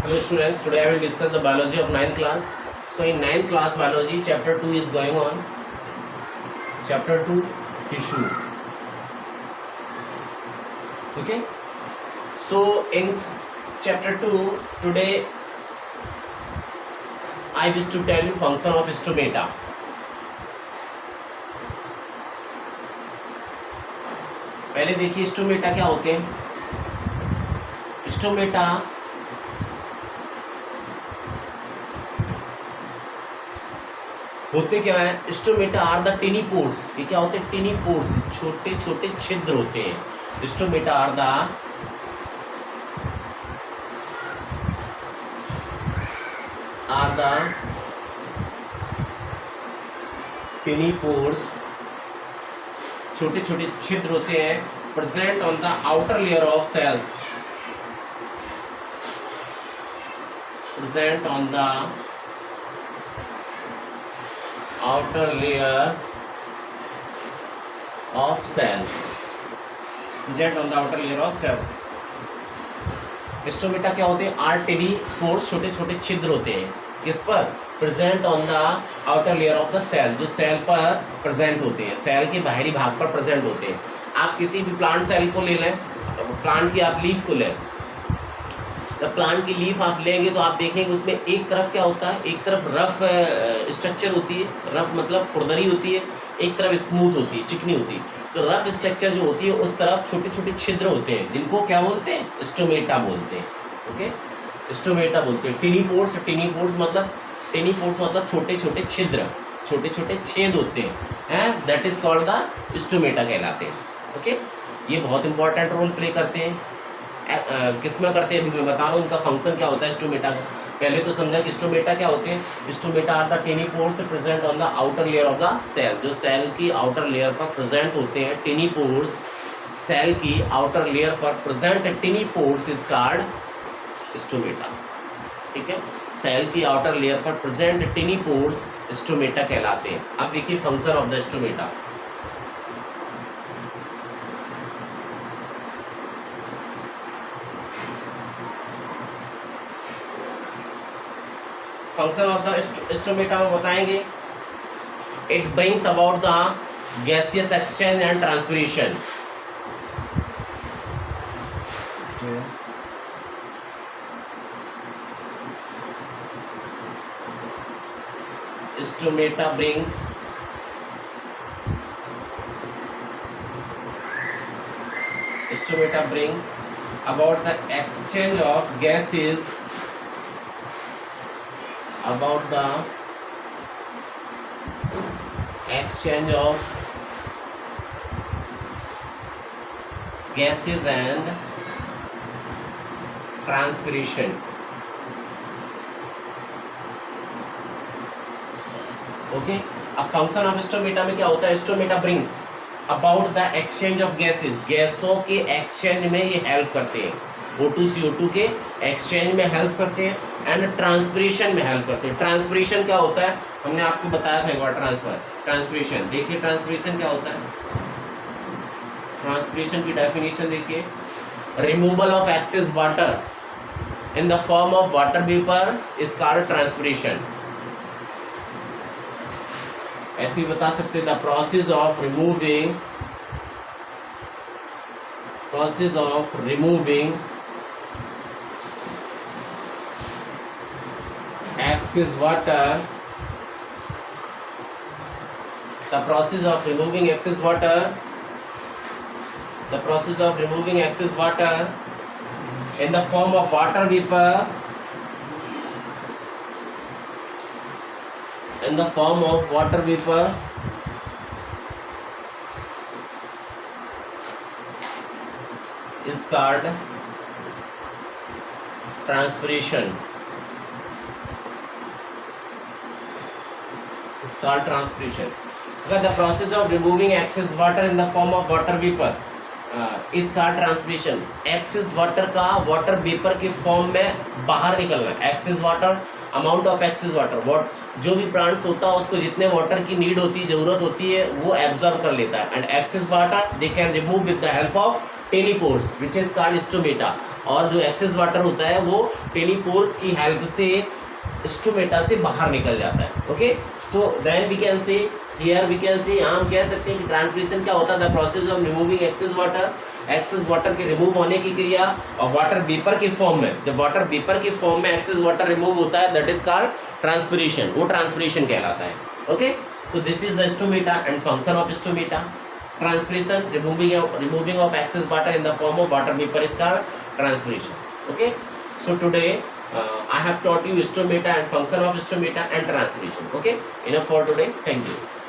Hello students, today I will discuss the biology of 9th class. So in 9th class biology, chapter 2 is going on. Chapter 2, tissue. Okay. So in chapter 2, today I wish to tell you function of stomata. पहले देखिए stomata क्या होते हैं। Stomata होते क्या है, stomata are the tiny pores. ये क्या होते हैं? टिनी पोर्स, छोटे छोटे छिद्र होते हैं। Stomata are the tiny pores, छोटे छोटे छिद्र होते हैं, present on the outer layer of cells, present on the outer layer of cells, present on the outer layer of cells. Stomata क्या होते हैं? आर टिनी पोर्स, छोटे छोटे छिद्र होते हैं। किस पर? Present on the outer layer of the cell, जो सेल पर प्रेजेंट होते हैं, सेल के बाहरी भाग पर प्रेजेंट होते हैं। आप किसी भी प्लांट सेल को ले लें, प्लांट की आप लीफ को लें, जब प्लांट की लीफ आप लेंगे तो आप देखेंगे उसमें एक तरफ क्या होता है, एक तरफ रफ स्ट्रक्चर होती है, रफ मतलब खुरदरी होती है, एक तरफ स्मूथ होती है, चिकनी होती है। तो रफ स्ट्रक्चर जो होती है उस तरफ छोटे छोटे छिद्र होते हैं, जिनको क्या बोलते हैं? स्टोमेटा बोलते हैं। ओके, स्टोमेटा बोलते हैं। टिनी पोर्स मतलब छोटे छोटे छिद्र, छोटे छोटे छेद होते हैं, that is called the stomata कहलाते हैं। ओके, ये बहुत इंपॉर्टेंट रोल प्ले करते हैं। किसमें करते हैं अभी मैं बता रहा हूँ उनका फंक्शन क्या होता है स्टोमेटा का। पहले तो समझा कि स्टोमेटा क्या होते हैं। Stomata are the tiny pores present on the outer layer of the cell, जो सेल की आउटर लेयर पर प्रेजेंट होते हैं। टिनी पोर्स, सेल की आउटर लेयर पर present tiny pores is called stomata. ठीक है, सेल की आउटर लेयर पर प्रेजेंट टिनी पोर्स स्टोमेटा कहलाते हैं। अब देखिए function of the stomata. Function of the stomata में बताएंगे, it brings about the gaseous exchange and transpiration. Stomata brings about the exchange of gases, about the exchange of gases and transpiration. Okay, अब function of stomata में क्या होता है? Stomata brings about the exchange of gases, गैसों के exchange में ये help करते हैं। O2 CO2 के एक्सचेंज में हेल्प करते हैं एंड ट्रांसपिरेशन में हेल्प करते हैं। ट्रांसपिरेशन क्या होता है? हमने आपको बताया था एक बार ट्रांसपिरेशन। देखिए ट्रांसपिरेशन क्या होता है। ट्रांसपिरेशन की डेफिनेशन देखिए, removal of excess water in the form of water vapour is called transpiration. ऐसे ही बता सकते हैं, the process of removing excess water, the process of removing excess water in the form of water vapor, is called transpiration. Is called transpiration. The process of removing excess water in the form of water vapor is called transpiration. excess water का water vapor के form में बाहर निकलना। excess water, amount of excess water, जो भी plants होता है उसको जितने वाटर की नीड होती है, जरूरत होती है, वो एब्जॉर्ब कर लेता है। And excess water they can remove with the help of tiny pores which is called stomata. और जो एक्सेस वाटर होता है वो टेनी पोर की हेल्प से स्टोमेटा से बाहर निकल जाता है। ओके, तो then we can say here we can say, यहाँ हम कह सकते हैं कि ट्रांसपिरेशन क्या होता है, the process of removing excess water के रिमूव होने की क्रिया, और वाटर वेपर के फॉर्म में, जब वाटर वेपर के फॉर्म में एक्सेस वाटर रिमूव होता है दैट इज कॉल्ड ट्रांसपिरेशन, वो ट्रांसपिरेशन कहलाता है। Okay, so this is the stomata and function of stomata. Transpiration, removing of excess water in the form of water vapour is called transpiration. Okay, so today I have taught you stomata and function of stomata and transpiration. Okay, enough for today. Thank you.